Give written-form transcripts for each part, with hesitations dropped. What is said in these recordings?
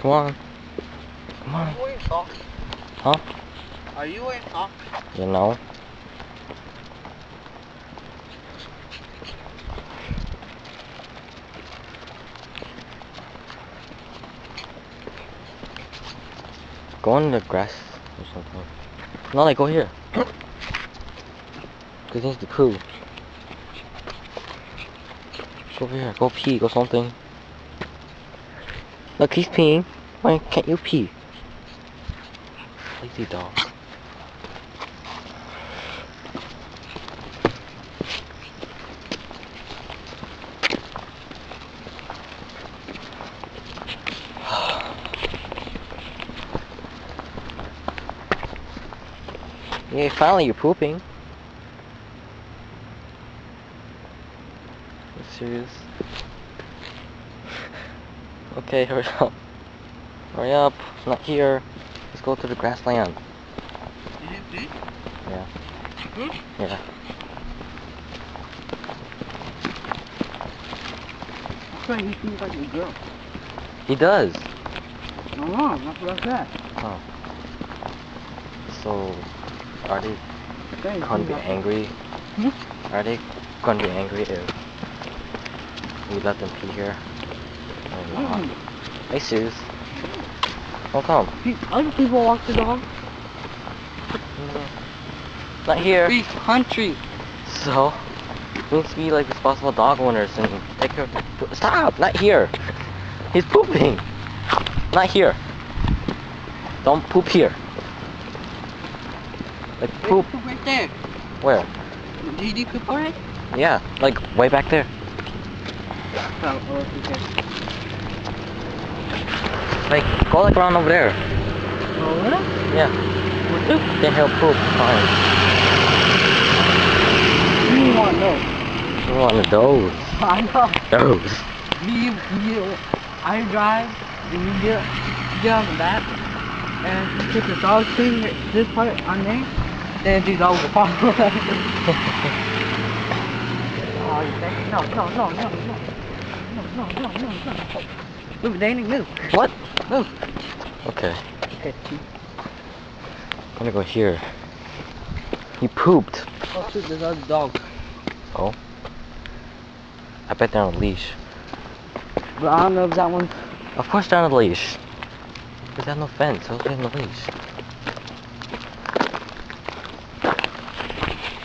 Come on. Come on. Are you wearing socks? Huh? Are you wearing socks? You know? Go in the grass or something. No, like go here. Cause he needs to poo. Go over here. Go pee. Go something. Look, he's peeing. Why can't you pee? Lazy dog. Yeah, finally you're pooping. Are you serious? Okay, hurry up. Hurry up. It's not here. Let's go to the grassland. Did you pee? Yeah. Yeah. I thought you seemed like a girl. He does. No, that's what I said. Oh. So, are they Okay, gonna be angry? Are they gonna be angry if we let them pee here? Or not? Hey, Suze. How come? Other people walk the dog. Not here. Beef country. So, we need to be like responsible dog owners and take care of the... Stop! Not here! He's pooping! Not here. Don't poop here. Like poop. Poop right there. Where? Did you poop already? Yeah, like way back there. Oh, okay. Like, go like around over there. Oh, really? Yeah. Then he'll poop. Fine. You want those? You want those. I know. Those. I drive, and you get on the back, and put the dog thing, this part on there, then the dog will fall away. Oh, you think? No. Move, Danny, move. What? Move. Okay. Okay. I'm gonna go here. He pooped. Oh, shoot, there's other dog. Oh. I bet they're on a leash. But I don't know if that one. Of course they're on a leash. Because they have no fence, so they're on a leash.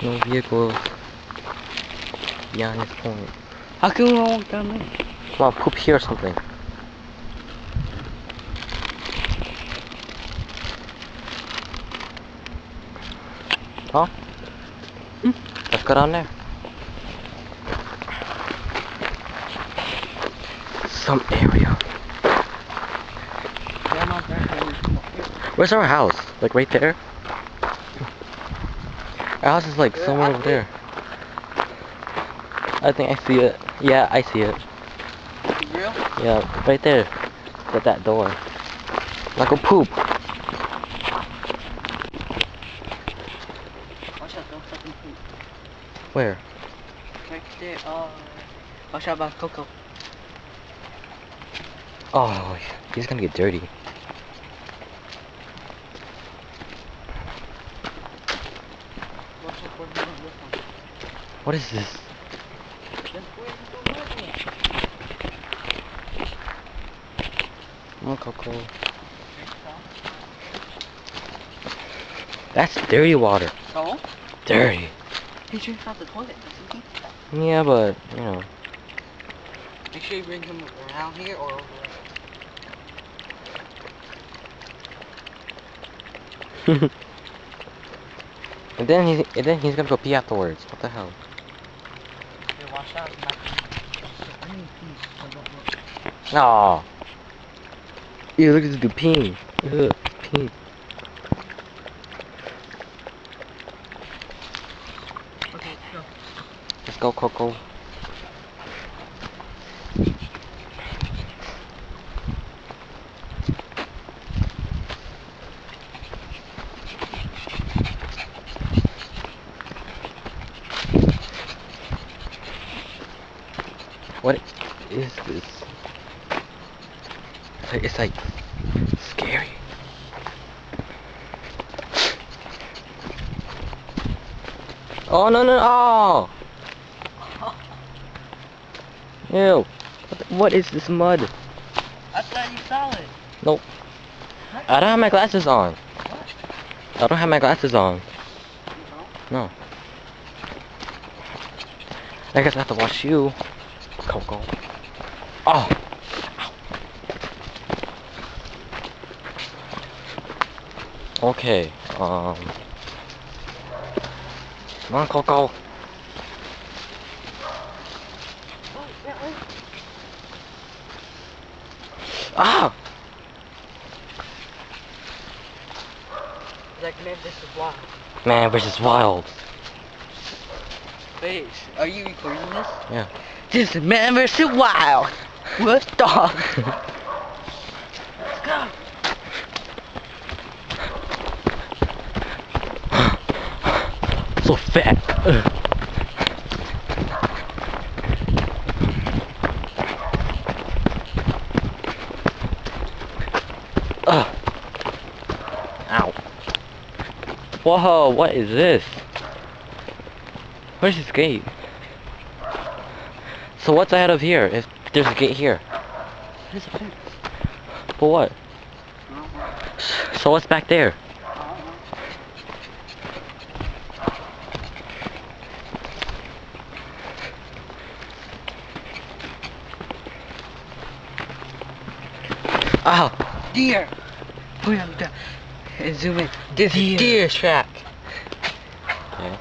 No vehicles beyond this point. How can we walk down there? Come on, poop here or something. Huh? Let's go down there. Some area. Where's our house? Like right there? Our house is like somewhere over there. I think I see it. Yeah, I see it. Real? Yeah, right there. At that door. Like a poop. Watch out, don't fucking poop. Where? Right there, watch out about Coco. Oh, he's gonna get dirty. Watch out for him on this one. What is this? Come on, Coco. That's dirty water. So? Dirty. He drinks out the toilet, doesn't he? Yeah, but, you know. Make sure you bring him around here or over there. and then he's gonna go pee afterwards. What the hell? Okay, watch out. Aw. Ew, look at this dude peeing. Ugh, peeing. Okay, go. Let's go, Coco. What is this? It's like scary. Oh no no! Oh! Ew! What is this mud? I thought you saw it. Nope. I don't have my glasses on. What? I don't have my glasses on. No. I guess I have to watch you, Coco. Oh! Okay, come on, Coco. Ah! Like man, this is wild. Man versus Wild. Wait, are you recording this? Yeah. This is Man vs. Wild. With dog. Let's go. So fat. Ow. Whoa, what is this? Where's this gate? So what's ahead of here? If there's a gate here. There's a fence. For what? So what's back there? Ow! Deer. Put on the and zoom in. This is deer track. Okay.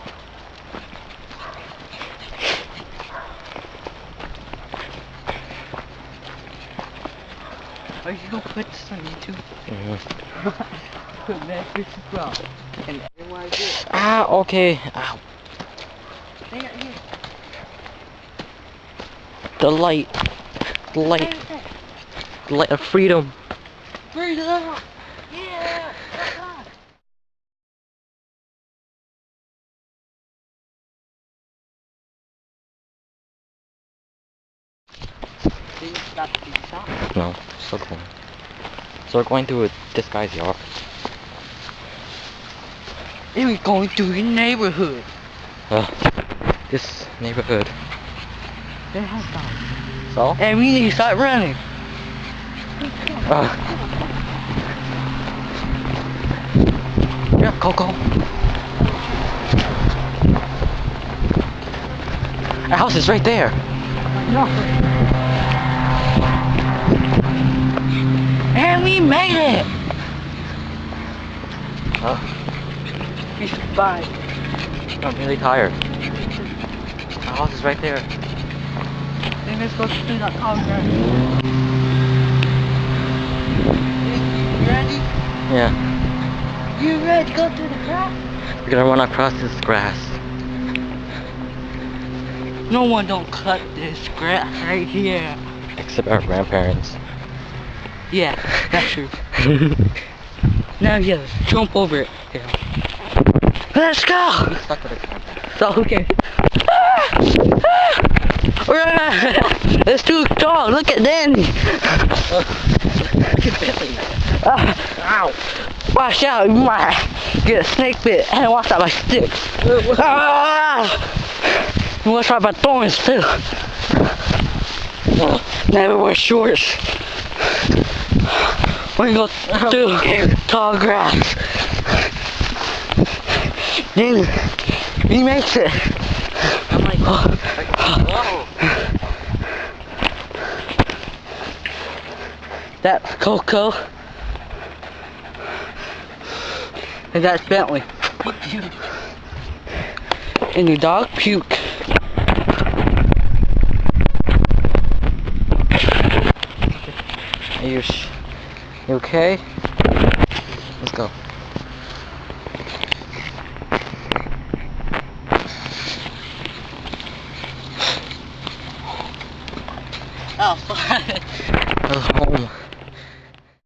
Are you gonna put this on YouTube? Put Man vs. Wild. And everyone I do. Ah, okay. Ow. Hang on here. The light. The light. The light of freedom. Freedom! Yeah! That's on! Did you stop? Did you stop? No, still going. So we're going through this guy's yard. And we're going through your neighborhood. This neighborhood. That has dogs. So? And we need to start running. Yeah, Coco. Our house is right there. No. And we made it! Huh? We survived. I'm really tired. Our house is right there. Then let's go through that tall grass. You ready? Yeah. You ready to go through the grass? We're gonna run across this grass. No one don't cut this grass right here. Except our grandparents. Yeah, that's true. Now yeah, jump over it. Yeah. Let's go! We stuck with our grandparents. So okay. Let's do a dog. Look at Danny. Look at Billy. Ow. Watch out, you might get a snake bit and watch out my sticks. And watch out my thorns too. Never wear shorts. We're gonna go through tall grass. Then he makes it. I'm like, whoa. That's Coco. And that's Bentley. And your dog puke. Are you okay? Let's go.